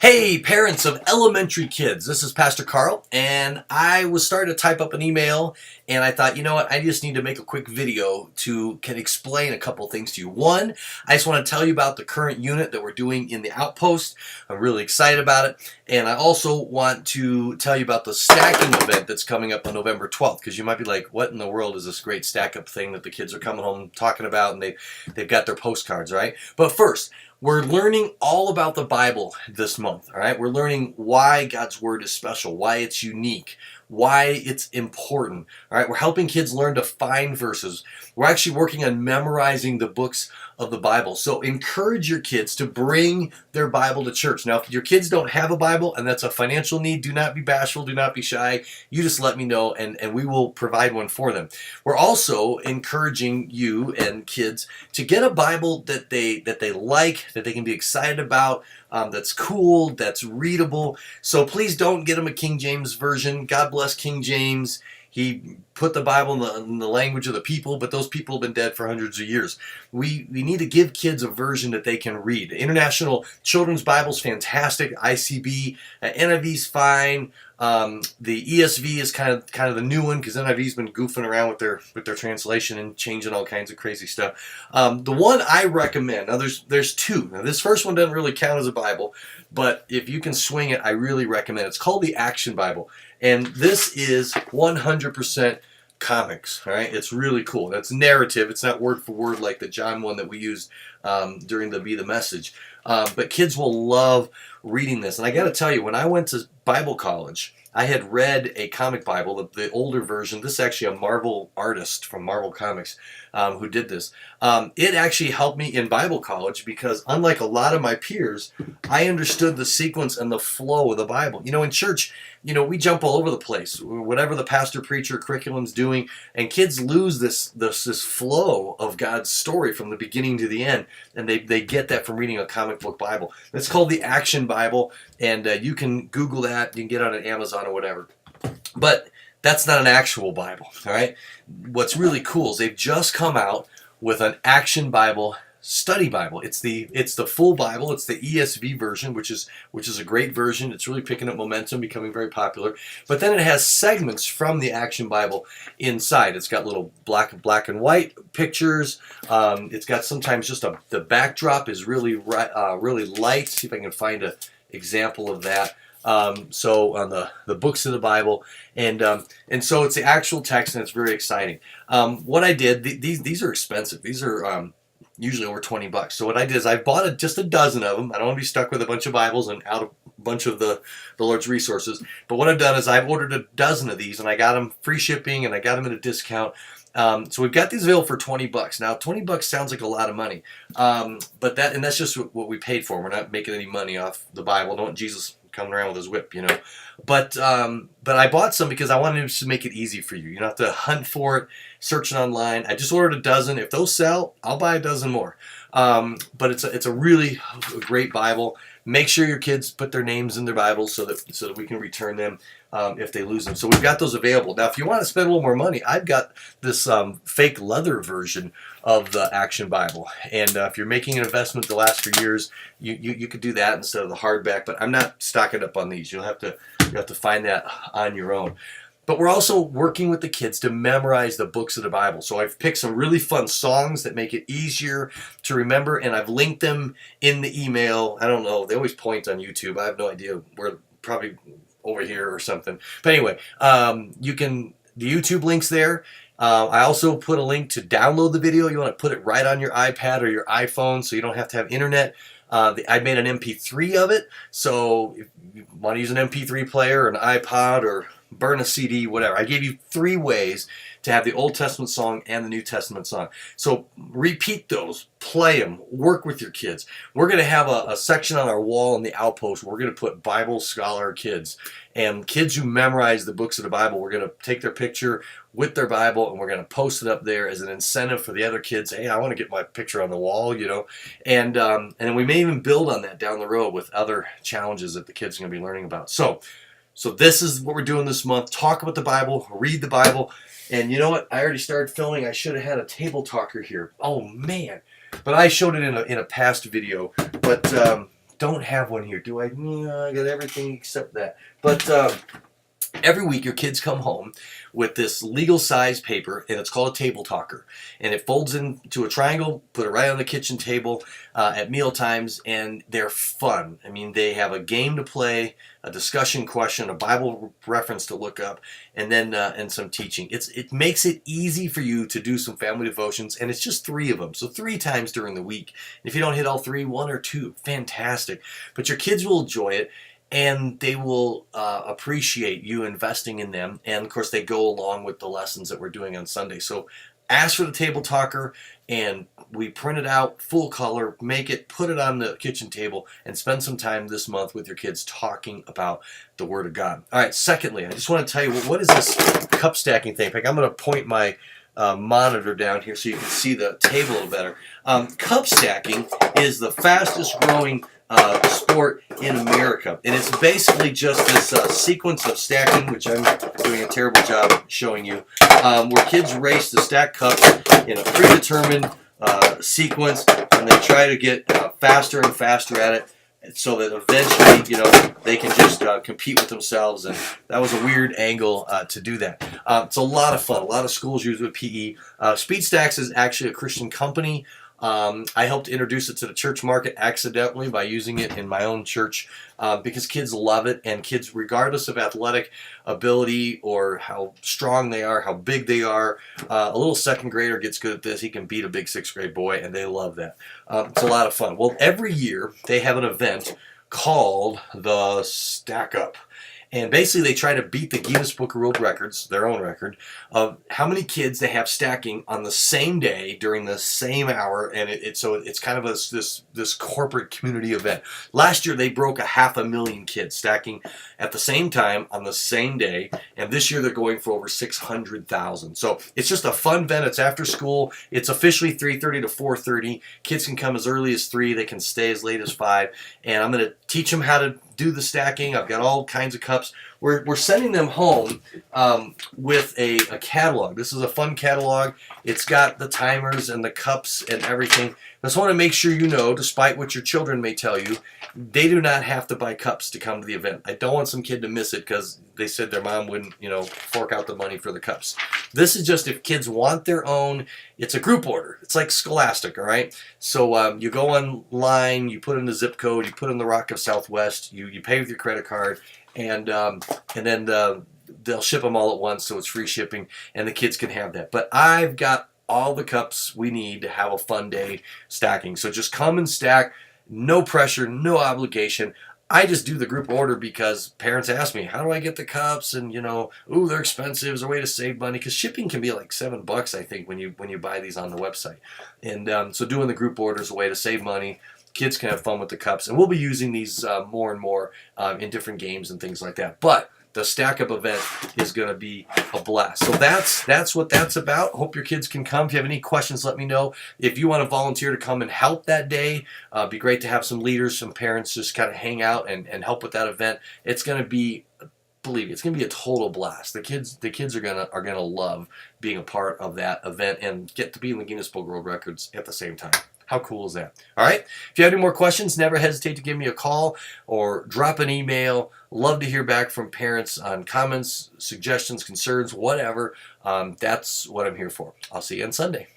Hey, parents of elementary kids, this is Pastor Carl, and I was starting to type up an email, and I thought, you know what, I just need to make a quick video can explain a couple things to you. One, I just want to tell you about the current unit that we're doing in the Outpost. I'm really excited about it, and I also want to tell you about the stacking event that's coming up on November 12th, because you might be like, what in the world is this great stack-up thing that the kids are coming home talking about, and they've got their postcards, right? But first, we're learning all about the Bible this month, all right? We're learning why God's Word is special, why it's unique, why it's important, all right? We're helping kids learn to find verses. We're actually working on memorizing the books of the Bible. So encourage your kids to bring their Bible to church. Now, if your kids don't have a Bible and that's a financial need, do not be bashful, do not be shy. You just let me know and we will provide one for them. We're also encouraging you and kids to get a Bible that they like, that they can be excited about, that's cool, that's readable. So please don't get them a King James version. God bless King James. He put the Bible in the language of the people, but those people have been dead for hundreds of years. We need to give kids a version that they can read. International Children's Bible is fantastic. ICB, NIV's fine. The ESV is kind of the new one because NIV's been goofing around with their translation and changing all kinds of crazy stuff. The one I recommend, now there's two. Now this first one doesn't really count as a Bible, but if you can swing it, I really recommend it. It's called the Action Bible, and this is 100% comics. All right, it's really cool. That's narrative. It's not word for word like the John one that we used during the Be the Message. But kids will love reading this. And I got to tell you, when I went to Bible college, I had read a comic Bible, the older version. This is actually a Marvel artist from Marvel Comics who did this. It actually helped me in Bible college because unlike a lot of my peers, I understood the sequence and the flow of the Bible. You know, in church, you know, we jump all over the place, whatever the pastor, preacher, curriculum's doing, and kids lose this flow of God's story from the beginning to the end, and they get that from reading a comic book Bible. It's called the Action Bible, and you can Google that. You can get it on Amazon or whatever. But that's not an actual Bible, all right? What's really cool is they've just come out with an Action Bible study Bible. It's the full Bible. It's the ESV version, which is a great version. It's really picking up momentum, becoming very popular. But then it has segments from the Action Bible inside. It's got little black and white pictures. It's got sometimes just the backdrop is really light. See if I can find an example of that. So on the books of the Bible, and so it's the actual text, and it's very exciting. What I did, these are expensive. These are usually over $20. So what I did is I bought just a dozen of them. I don't want to be stuck with a bunch of Bibles and out of a bunch of the Lord's resources. But what I've done is I've ordered a dozen of these, and I got them free shipping, and I got them at a discount. So we've got these available for $20. Now, $20 sounds like a lot of money, but that's just what we paid for. We're not making any money off the Bible. Don't want Jesus coming around with his whip, you know. But I bought some because I wanted to make it easy for you. You don't have to hunt for it, search it online. I just ordered a dozen. If those sell, I'll buy a dozen more. But it's a really great Bible. Make sure your kids put their names in their Bibles so that we can return them if they lose them. So we've got those available. Now, if you want to spend a little more money, I've got this fake leather version of the Action Bible. And if you're making an investment to last for years, you could do that instead of the hardback. But I'm not stocking up on these. You'll have to find that on your own. But we're also working with the kids to memorize the books of the Bible. So I've picked some really fun songs that make it easier to remember, and I've linked them in the email. I don't know. They always point on YouTube. I have no idea. We're probably over here or something. But anyway, the YouTube link's there. I also put a link to download the video. You want to put it right on your iPad or your iPhone so you don't have to have internet. I made an MP3 of it. So if you want to use an MP3 player or an iPod or burn a CD, whatever. I gave you 3 ways to have the Old Testament song and the New Testament song. So repeat those, play them, work with your kids. We're going to have a section on our wall in the Outpost where we're going to put Bible scholar kids. And kids who memorize the books of the Bible, we're going to take their picture with their Bible and we're going to post it up there as an incentive for the other kids. Hey, I want to get my picture on the wall, you know. And then we may even build on that down the road with other challenges that the kids are going to be learning about. So this is what we're doing this month. Talk about the Bible, read the Bible. And you know what? I already started filming. I should have had a table talker here. Oh, man. But I showed it in a past video. But don't have one here. Do I? Yeah, I got everything except that. But every week your kids come home with this legal size paper, and it's called a table talker, and it folds into a triangle, put it right on the kitchen table at meal times, and they're fun. I mean, they have a game to play, a discussion question, a Bible reference to look up, and then and some teaching. It makes it easy for you to do some family devotions, and it's just 3 of them, so 3 times during the week. If you don't hit all 3, 1 or 2, fantastic. But your kids will enjoy it, and they will appreciate you investing in them. And of course, they go along with the lessons that we're doing on Sunday. So ask for the table talker, and we print it out full color, make it, put it on the kitchen table, and spend some time this month with your kids talking about the Word of God. All right, secondly, I just want to tell you, what is this cup stacking thing? In fact, I'm going to point my monitor down here so you can see the table a little better. Cup stacking is the fastest growing sport in America, and it's basically just this sequence of stacking, which I'm doing a terrible job showing you, where kids race to stack cups in a predetermined sequence, and they try to get faster and faster at it, so that eventually, you know, they can just compete with themselves. And that was a weird angle to do that. It's a lot of fun. A lot of schools use it with PE. Speed Stacks is actually a Christian company. I helped introduce it to the church market accidentally by using it in my own church because kids love it, and kids, regardless of athletic ability or how strong they are, how big they are, a little 2nd grader gets good at this. He can beat a big 6th grade boy, and they love that. It's a lot of fun. Well, every year they have an event called the Stack Up. And basically, they try to beat the Guinness Book of World Records, their own record, of how many kids they have stacking on the same day during the same hour. And so it's kind of this corporate community event. Last year, they broke 500,000 kids stacking at the same time on the same day. And this year, they're going for over 600,000. So it's just a fun event. It's after school. It's officially 3:30 to 4:30. Kids can come as early as 3. They can stay as late as 5. And I'm going to teach them how to do the stacking. I've got all kinds of cups. We're sending them home with a catalog. This is a fun catalog. It's got the timers and the cups and everything. I just want to make sure you know, despite what your children may tell you, they do not have to buy cups to come to the event. I don't want some kid to miss it because they said their mom wouldn't, fork out the money for the cups. This is just if kids want their own. It's a group order. It's like Scholastic, all right? So you go online, you put in the zip code, you put in the Rock of Southwest, you pay with your credit card, and then they'll ship them all at once, so it's free shipping, and the kids can have that. But I've got all the cups we need to have a fun day stacking. So just come and stack. No pressure, no obligation. I just do the group order because parents ask me, how do I get the cups? And, ooh, they're expensive. Is there a way to save money? Because shipping can be like $7, I think, when you buy these on the website. And so doing the group order is a way to save money. Kids can have fun with the cups. And we'll be using these more and more in different games and things like that. But the Stack Up event is going to be a blast. So that's what that's about. Hope your kids can come. If you have any questions, let me know. If you want to volunteer to come and help that day, it'd be great to have some leaders, some parents just kind of hang out and help with that event. It's going to be, believe me, it's going to be a total blast. The kids are gonna love being a part of that event and get to be in the Guinness Book of World Records at the same time. How cool is that? All right. If you have any more questions, never hesitate to give me a call or drop an email. Love to hear back from parents on comments, suggestions, concerns, whatever. That's what I'm here for. I'll see you on Sunday.